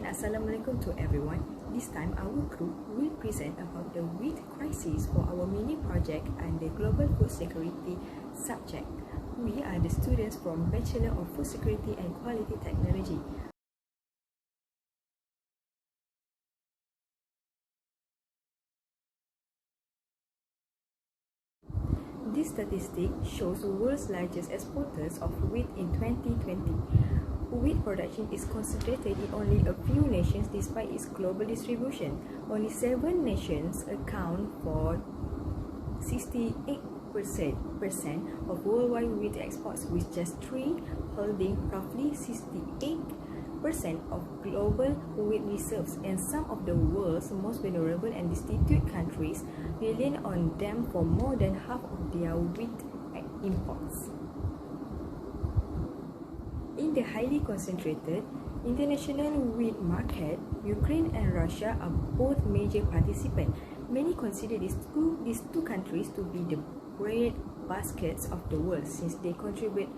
and Assalamualaikum to everyone. This time our group will present about the wheat crisis for our mini project and the global food security subject. We are the students from Bachelor of Food Security and Quality Technology. This statistic shows the world's largest exporters of wheat in 2020. Wheat production is concentrated in only a few nations despite its global distribution. Only 7 nations account for 68% of worldwide wheat exports, with just 3 holding roughly 68% of global wheat reserves, and some of the world's most vulnerable and destitute countries rely on them for more than half of their wheat imports. In the highly concentrated international wheat market, Ukraine and Russia are both major participants. Many consider these two countries to be the bread baskets of the world, since they contribute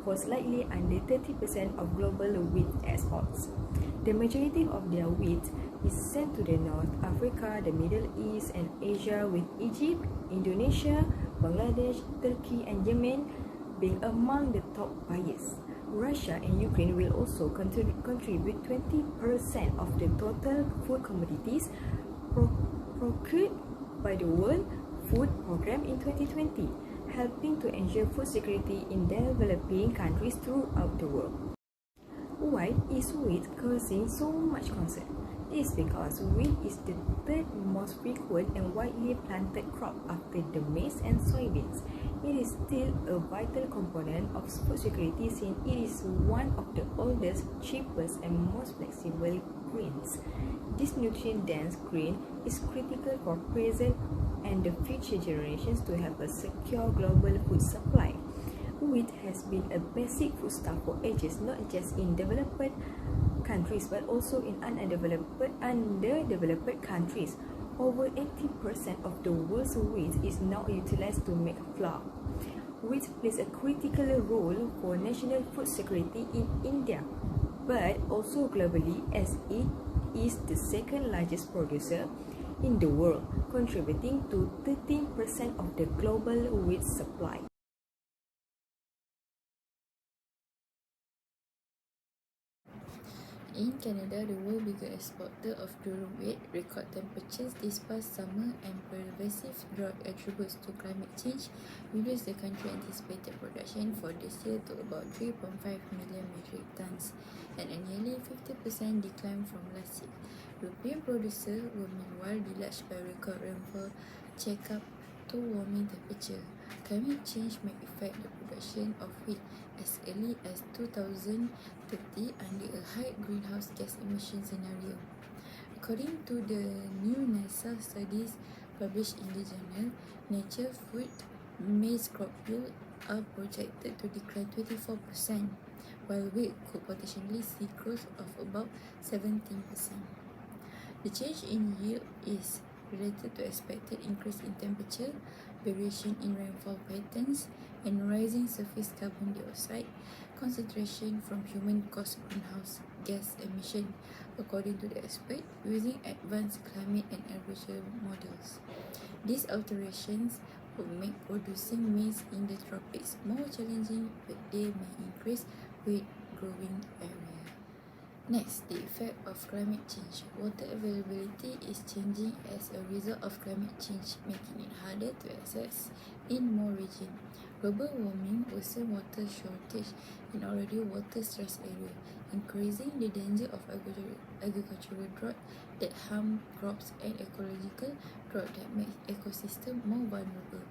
for slightly under 30% of global wheat exports. The majority of their wheat is sent to the North Africa, the Middle East, and Asia, with Egypt, Indonesia, Bangladesh, Turkey, and Yemen being among the top buyers. Russia and Ukraine will also contribute 20% of the total food commodities procured by the World Food Programme in 2020, helping to ensure food security in developing countries throughout the world. Why is wheat causing so much concern? This is because wheat is the third most frequent and widely planted crop after the maize and soybeans. It is still a vital component of food security, since it is one of the oldest, cheapest, and most flexible grains. This nutrient-dense grain is critical for present and the future generations to have a secure global food supply. Wheat has been a basic foodstuff for ages, not just in developed countries but also in underdeveloped countries. Over 80% of the world's wheat is now utilized to make flour. Wheat plays a critical role for national food security in India, but also globally, as it is the second largest producer in the world, contributing to 13% of the global wheat supply. In Canada, the world's biggest exporter of durum wheat, record temperatures this past summer and pervasive drought attributes to climate change reduced the country's anticipated production for this year to about 3.5 million metric tons, and a nearly 50% decline from last year. European producers were meanwhile deluged by record rainfall, check up to warming temperature. Climate change may affect the production of wheat as early as 2030 under a high greenhouse gas emission scenario. According to the new NASA studies published in the journal Nature, food maize crop yield are projected to decline 24%, while wheat could potentially see growth of about 17%. The change in yield is related to expected increase in temperature, variation in rainfall patterns, and rising surface carbon dioxide concentration from human-caused greenhouse gas emission, according to the expert, using advanced climate and agriculture models. These alterations will make producing maize in the tropics more challenging, but they may increase wheat growing area. Next, the effect of climate change. Water availability is changing as a result of climate change, making it harder to access in more regions. Global warming worsen water shortage in already water-stressed areas, increasing the danger of agricultural drought that harm crops and ecological drought that makes ecosystems more vulnerable.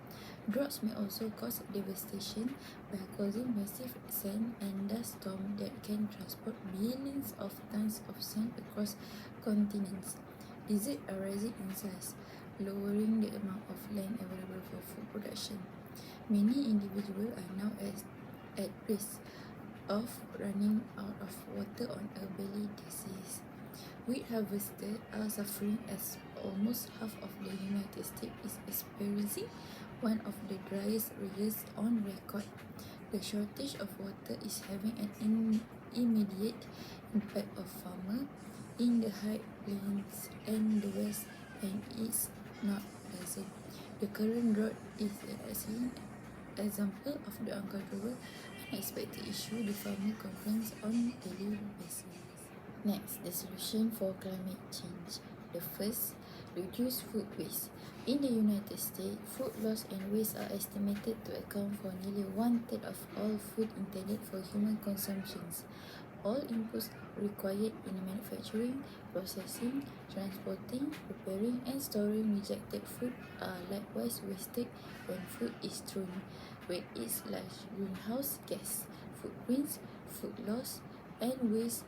Droughts may also cause devastation by causing massive sand and dust storms that can transport billions of tons of sand across continents. Deserts are rising in size, lowering the amount of land available for food production. Many individuals are now at risk of running out of water on a daily basis. Wheat harvesters are suffering as almost half of the United States is experiencing one of the driest years on record. The shortage of water is having an immediate impact on farmers in the high plains and the west and east not doesn't. The current drought is an excellent example of the uncontrollable unexpected issue the farmer confronts on a daily basis. Next, the solution for climate change. The first, reduce food waste. In the United States, food loss and waste are estimated to account for nearly 1/3 of all food intended for human consumptions. All inputs required in manufacturing, processing, transporting, preparing, and storing rejected food are likewise wasted when food is thrown, with its large greenhouse gas footprints, food loss, and waste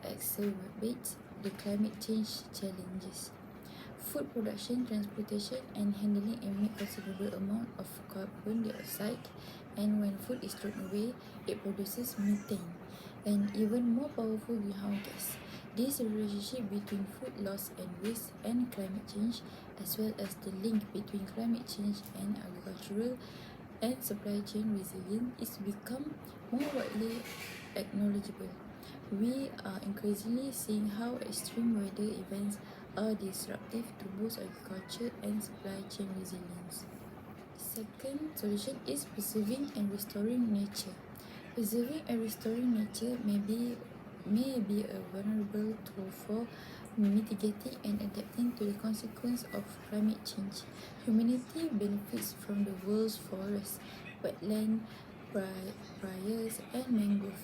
exacerbates the climate change challenges. Food production, transportation, and handling emit considerable amount of carbon dioxide, and when food is thrown away, it produces methane, an even more powerful greenhouse gas. This relationship between food loss and waste and climate change, as well as the link between climate change and agricultural and supply chain resilience, is become more widely acknowledgeable. We are increasingly seeing how extreme weather events are disruptive to both agriculture and supply chain resilience. Second solution is preserving and restoring nature. Preserving and restoring nature may be a vulnerable tool for mitigating and adapting to the consequence of climate change. Humanity benefits from the world's forests, wetland, prairies, and mangrove.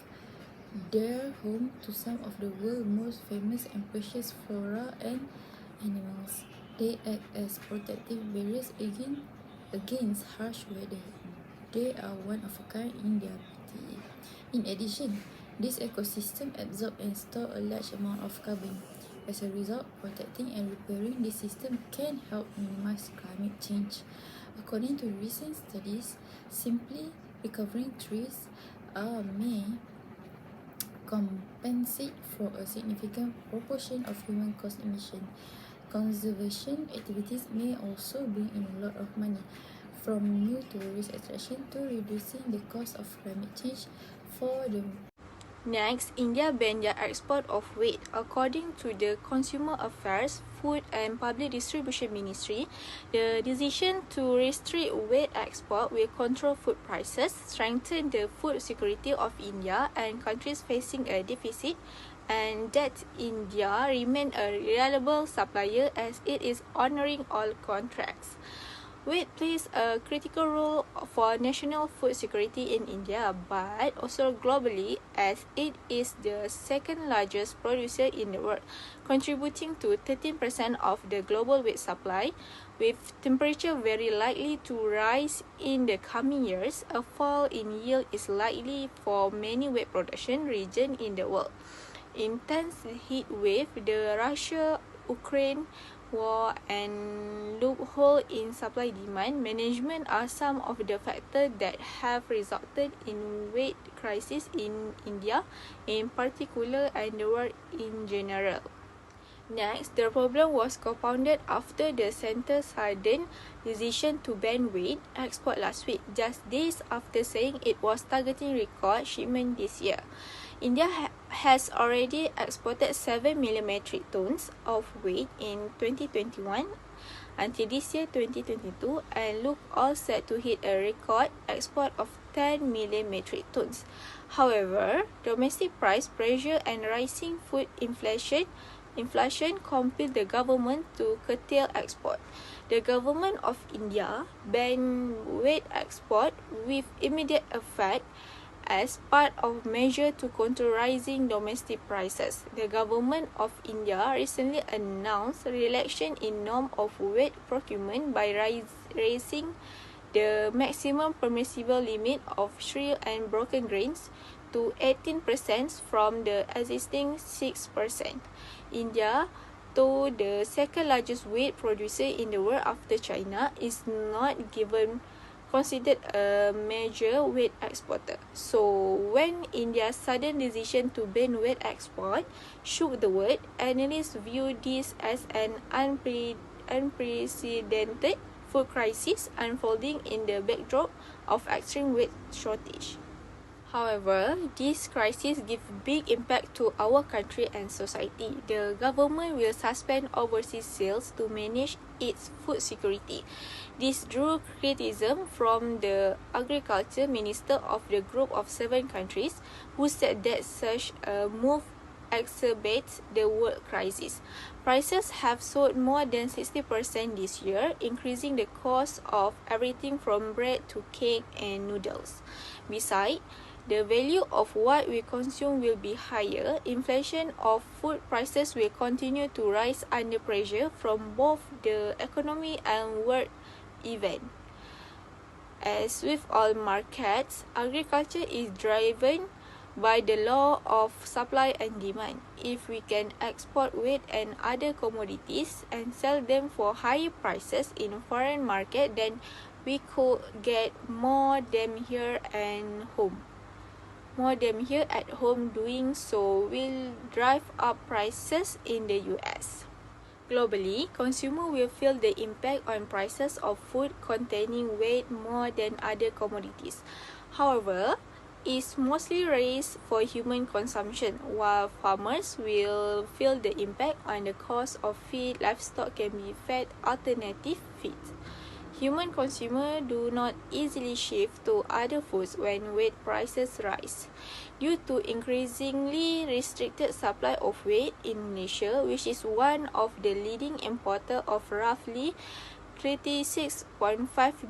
They're home to some of the world's most famous and precious flora and animals. They act as protective barriers against harsh weather. They are one of a kind in their beauty. In addition, this ecosystem absorb and store a large amount of carbon. As a result, protecting and repairing this system can help minimize climate change. According to recent studies, simply recovering trees may compensate for a significant proportion of human cost emission. Conservation activities may also bring in a lot of money, from new tourist attraction to reducing the cost of climate change for the. Next, India banned their export of wheat. According to the Consumer Affairs, Food and Public Distribution Ministry, the decision to restrict wheat export will control food prices, strengthen the food security of India and countries facing a deficit, and that India remain a reliable supplier as it is honouring all contracts. Wheat plays a critical role for national food security in India, but also globally, as it is the second largest producer in the world, contributing to 13% of the global wheat supply. With temperature very likely to rise in the coming years, a fall in yield is likely for many wheat production regions in the world. Intense heat wave, the Russia-Ukraine war, and loophole in supply demand management are some of the factors that have resulted in wheat crisis in India in particular and the world in general. Next, the problem was compounded after the centre's sudden decision to ban wheat export last week, just days after saying it was targeting record shipment this year. India has already exported 7 million metric tons of wheat in 2021 until this year 2022 and look all set to hit a record export of 10 million metric tons. However, domestic price pressure and rising food inflation compelled the government to curtail export. The government of India banned wheat export with immediate effect as part of measure to control rising domestic prices. The government of India recently announced relaxation in norm of wheat procurement by raising the maximum permissible limit of shrill and broken grains to 18% from the existing 6%. India, though the second largest wheat producer in the world after China, is not considered a major wheat exporter. So when India's sudden decision to ban wheat export shook the world, analysts view this as an unprecedented food crisis unfolding in the backdrop of extreme wheat shortage. However, this crisis gives big impact to our country and society. The government will suspend overseas sales to manage its food security. This drew criticism from the agriculture minister of the group of 7 countries, who said that such a move exacerbates the world crisis. Prices have soared more than 60% this year, increasing the cost of everything from bread to cake and noodles. Besides, the value of what we consume will be higher. Inflation of food prices will continue to rise under pressure from both the economy and world event. As with all markets, agriculture is driven by the law of supply and demand. If we can export wheat and other commodities and sell them for higher prices in foreign market, then we could get more them here at home. Doing so will drive up prices in the US. Globally, consumers will feel the impact on prices of food containing wheat more than other commodities. However, it's mostly raised for human consumption, while farmers will feel the impact on the cost of feed. Livestock can be fed alternative feeds. Human consumers do not easily shift to other foods when wheat prices rise. Due to increasingly restricted supply of wheat in Malaysia, which is one of the leading importer of roughly 36.5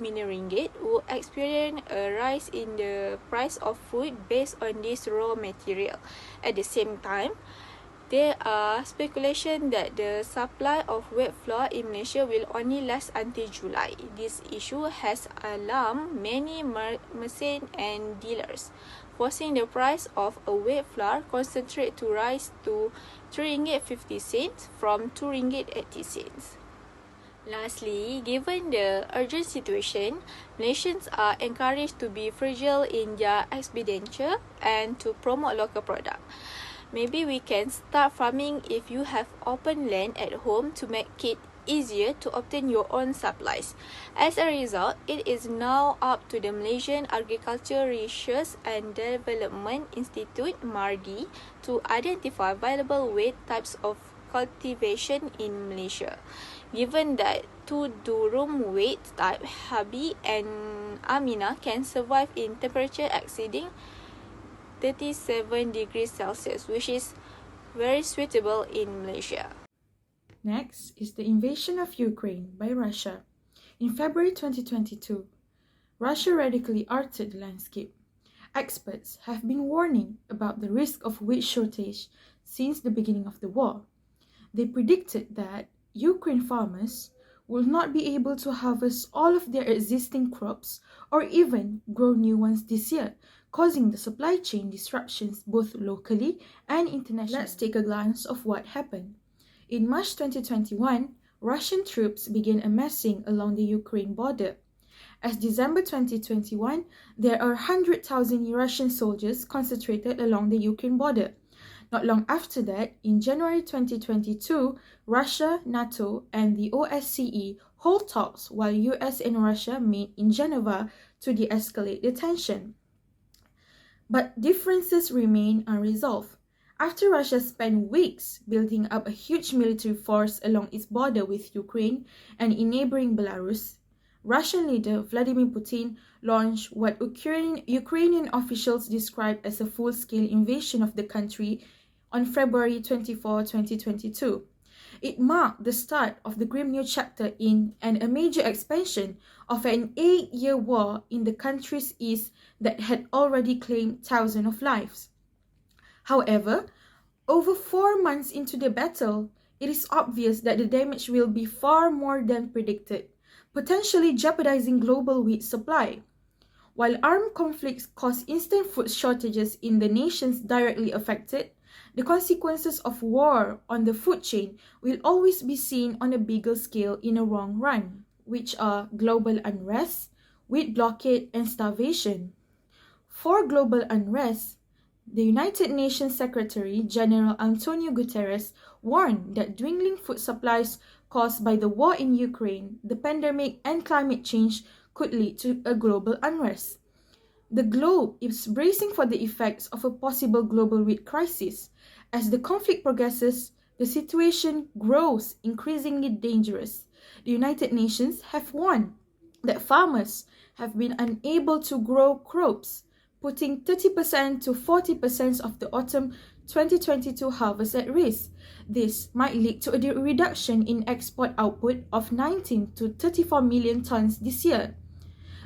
million ringgit, will experience a rise in the price of food based on this raw material. At the same time, there are speculation that the supply of wheat flour in Malaysia will only last until July. This issue has alarmed many merchants and dealers, forcing the price of a wheat flour concentrate to rise to RM3.50 from RM2.80. Lastly, given the urgent situation, Malaysians are encouraged to be frugal in their expenditure and to promote local products. Maybe we can start farming if you have open land at home to make it easier to obtain your own supplies. As a result, it is now up to the Malaysian Agriculture Research and Development Institute (MARDI) to identify viable wheat types of cultivation in Malaysia. Given that 2 durum wheat type Habi and Amina can survive in temperature exceeding 37 degrees Celsius, which is very suitable in Malaysia. Next is the invasion of Ukraine by Russia. In February 2022, Russia radically altered the landscape. Experts have been warning about the risk of wheat shortage since the beginning of the war. They predicted that Ukraine farmers will not be able to harvest all of their existing crops or even grow new ones this year, causing the supply chain disruptions both locally and internationally. Let's take a glance of what happened. In March 2021, Russian troops began amassing along the Ukraine border. As December 2021, there are 100,000 Russian soldiers concentrated along the Ukraine border. Not long after that, in January 2022, Russia, NATO, and the OSCE hold talks while US and Russia meet in Geneva to de-escalate the tension. But differences remain unresolved. After Russia spent weeks building up a huge military force along its border with Ukraine and in neighboring Belarus, Russian leader Vladimir Putin launched what Ukrainian officials described as a full-scale invasion of the country on February 24, 2022. It marked the start of the grim new chapter in and a major expansion of an 8-year war in the country's east that had already claimed thousands of lives. However, over 4 months into the battle, it is obvious that the damage will be far more than predicted, potentially jeopardizing global wheat supply. While armed conflicts cause instant food shortages in the nations directly affected, the consequences of war on the food chain will always be seen on a bigger scale in a long run, which are global unrest, wheat blockade, and starvation. For global unrest, the United Nations Secretary General Antonio Guterres warned that dwindling food supplies caused by the war in Ukraine, the pandemic, and climate change could lead to a global unrest. The globe is bracing for the effects of a possible global wheat crisis. As the conflict progresses, the situation grows increasingly dangerous. The United Nations have warned that farmers have been unable to grow crops, putting 30% to 40% of the autumn 2022 harvest at risk. This might lead to a reduction in export output of 19 to 34 million tons this year.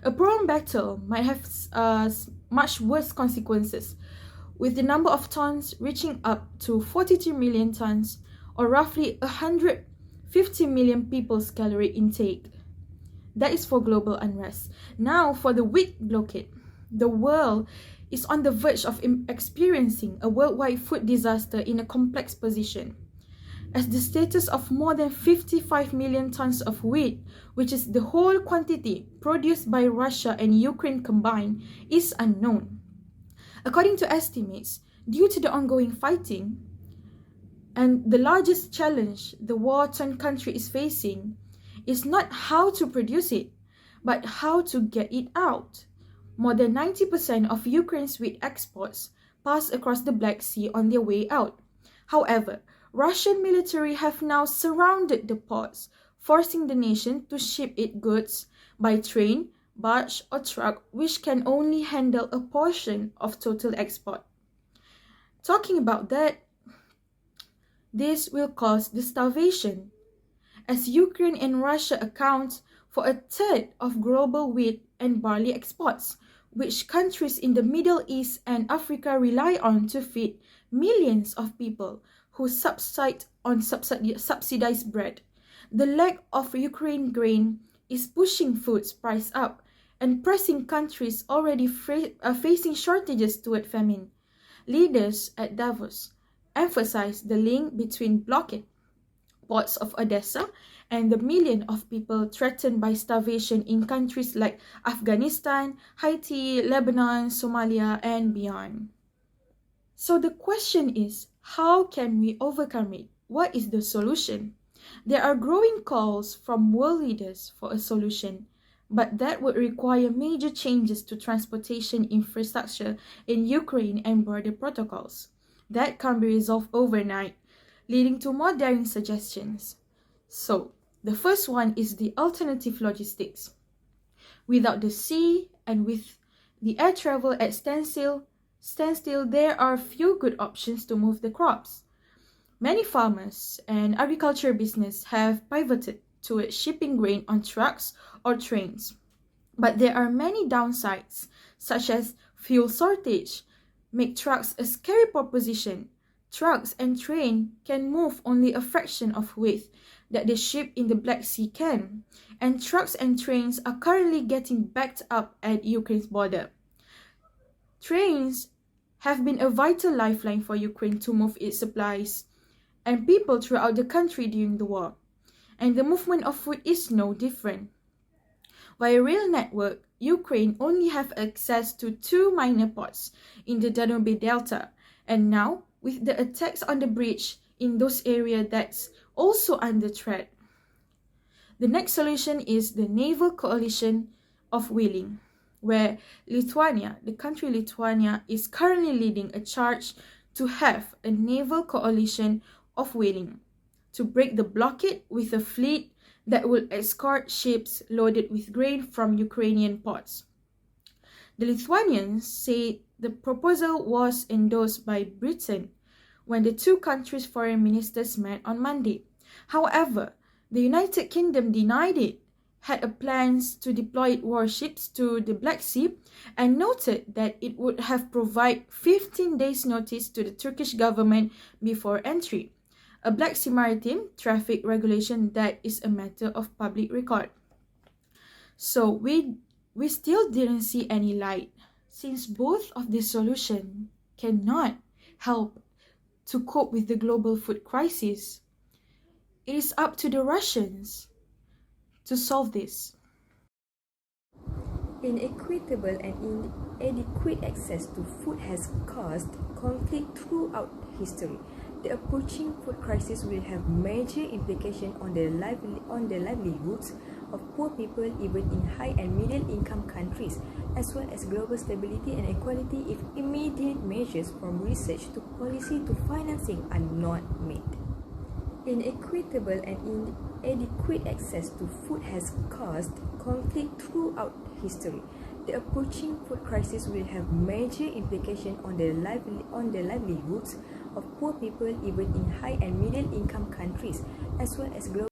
A prolonged battle might have much worse consequences, with the number of tons reaching up to 42 million tons, or roughly 150 million people's calorie intake. That is for global unrest. Now, for the wheat blockade, the world is on the verge of experiencing a worldwide food disaster in a complex position, as the status of more than 55 million tons of wheat, which is the whole quantity produced by Russia and Ukraine combined, is unknown. According to estimates, due to the ongoing fighting, and the largest challenge the war-torn country is facing is not how to produce it, but how to get it out. More than 90% of Ukraine's wheat exports pass across the Black Sea on their way out. However, Russian military have now surrounded the ports, forcing the nation to ship its goods by train, barge, or truck, which can only handle a portion of total export. Talking about that, this will cause the starvation, as Ukraine and Russia account for a third of global wheat and barley exports, which countries in the Middle East and Africa rely on to feed millions of people who subside on subsidized bread. The lack of Ukraine grain is pushing food price up and pressing countries already facing shortages toward famine. Leaders at Davos emphasized the link between blockade, ports of Odessa, and the million of people threatened by starvation in countries like Afghanistan, Haiti, Lebanon, Somalia, and beyond. So the question is, how can we overcome it? What is the solution? There are growing calls from world leaders for a solution, but that would require major changes to transportation infrastructure in Ukraine and border protocols. That can't be resolved overnight, leading to more daring suggestions. So, the first one is the alternative logistics. Without the sea and with the air travel at standstill, there are few good options to move the crops. Many farmers and agriculture business have pivoted towards shipping grain on trucks or trains. But there are many downsides, such as fuel shortage, make trucks a scary proposition. Trucks and trains can move only a fraction of weight that the ship in the Black Sea can, and trucks and trains are currently getting backed up at Ukraine's border. Trains have been a vital lifeline for Ukraine to move its supplies and people throughout the country during the war, and the movement of food is no different. Via rail network, Ukraine only have access to 2 minor ports in the Danube Delta, and now, with the attacks on the bridge in those areas that's also under threat. The next solution is the naval coalition of willing, where Lithuania, the country Lithuania, is currently leading a charge to have a naval coalition of willing to break the blockade with a fleet that will escort ships loaded with grain from Ukrainian ports. The Lithuanians say the proposal was endorsed by Britain when the two countries' foreign ministers met on Monday. However, the United Kingdom denied it, had plans to deploy warships to the Black Sea, and noted that it would have provided 15 days' notice to the Turkish government before entry, a Black Sea maritime traffic regulation that is a matter of public record. So we still didn't see any light, since both of these solutions cannot help to cope with the global food crisis. It is up to the Russians to solve this. Inequitable and inadequate access to food has caused conflict throughout history. The approaching food crisis will have major implications on the livelihoods of poor people even in high and middle income countries. as well as global stability and equality if immediate measures from research to policy to financing are not made. Inequitable and inadequate access to food has caused conflict throughout history. The approaching food crisis will have major implications on the livelihoods of poor people even in high and middle income countries, as well as global